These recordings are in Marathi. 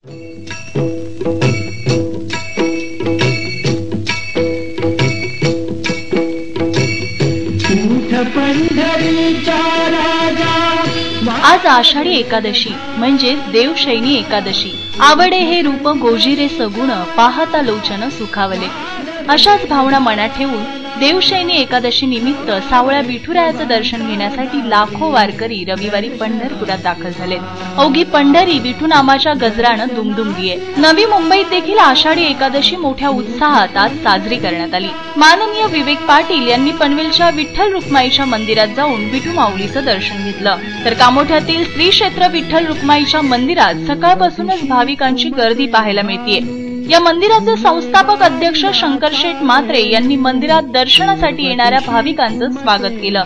आज आषाढी एकादशी म्हणजे देवशयनी एकादशी। आवडे हे रूप गोजिरे सगुण, पाहता लोचन सुखावले। अशाच भावना मनात ठेवून देवशयनी एकादशी निमित्त सावळ्या विठुरायाचं दर्शन घेण्यासाठी लाखो वारकरी रविवारी पंढरपुरात दाखल झाले। अवघी पंढरी विठू नामाच्या गजरानं दुमदुमलीये। नवी मुंबईत देखील आषाढी एकादशी मोठ्या उत्साहात आज साजरी करण्यात आली। माननीय विवेक पाटील यांनी पनवेलच्या विठ्ठल रुक्माईच्या मंदिरात जाऊन विठू माऊलीचं दर्शन घेतलं, तर कामोठ्यातील श्री क्षेत्र विठ्ठल रुक्माईच्या मंदिरात सकाळपासूनच भाविकांची गर्दी पाहायला मिळतेय। या मंदिराचे संस्थापक अध्यक्ष शंकरशेठ मात्रे यांनी मंदिरात दर्शनासाठी येणाऱ्या भाविकांचं स्वागत केलं।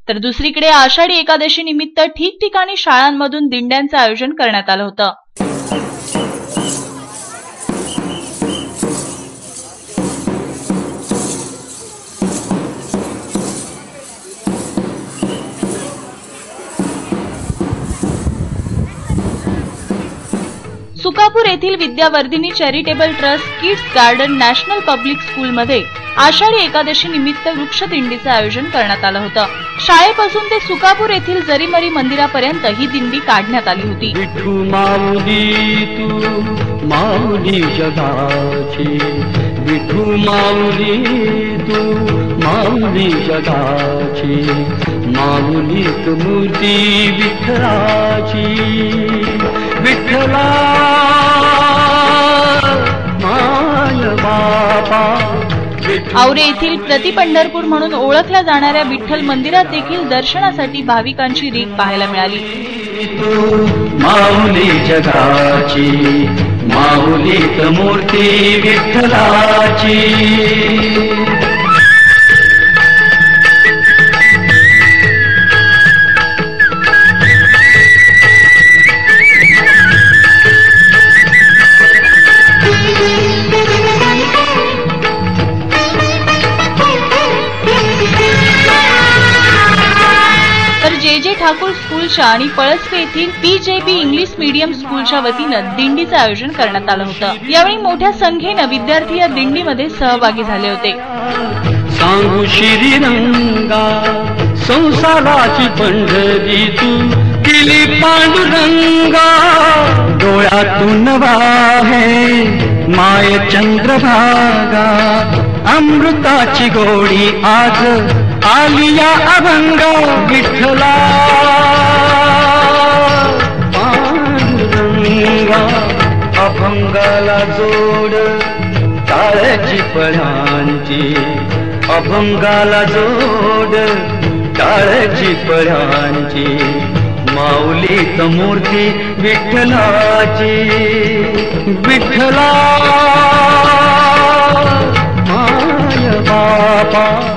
तर दुसरीकडे आषाढी एकादशी निमित्त ठिकठिकाणी शाळांमधून दिंड्यांचं आयोजन करण्यात आलं होतं। सुकापूर येथील Vidyavardhini charitable trust kids garden national public school मध्ये आषाढी एकादशी निमित्त वृक्षदिंडीचे आयोजन करण्यात आलं होतं। शाळेपासून ते सुकापूर येथील जरीमरी मंदिरापर्यंत ही दिंडी काढण्यात आली होती। विठू माऊली तू माऊली जगाची, विठू माऊली तू माऊली जगाची, माऊलीत मूर्ती विठ्ठलाची, विठ्ठला माय बाबा। आवरे येथील प्रति पंढरपूर म्हणून ओळखल्या जाणाऱ्या विठ्ठल मंदिरात देखील दर्शनासाठी भाविकांची रीत पाहायला मिळाली। माऊली जगाची, माऊलीत मूर्ती विठ्ठलाची। जे ठाकूर स्कूलच्या आणि पळसपे येथील PJB इंग्लिश मीडियम स्कूलच्या वतीनं दिंडीचं आयोजन करण्यात आलं होतं। यावेळी मोठ्या संख्येने विद्यार्थी या दिंडीमध्ये सहभागी झाले होते। सांगू श्रीरंगा संसाराची पंढरी तू केली पांडुरंगा, डोळ्यातून वाहे माय चंद्रभागा, अमृताची गोडी आज आलिया अभंगा, विठ्ठला पांडुरंगा। अभंगाला जोड टाळ्याची पळांची, अभंगाला जोड टाळ्याची पळांची, माऊलीत मूर्ती विठ्ठलाची, विठ्ठला माय बाबा।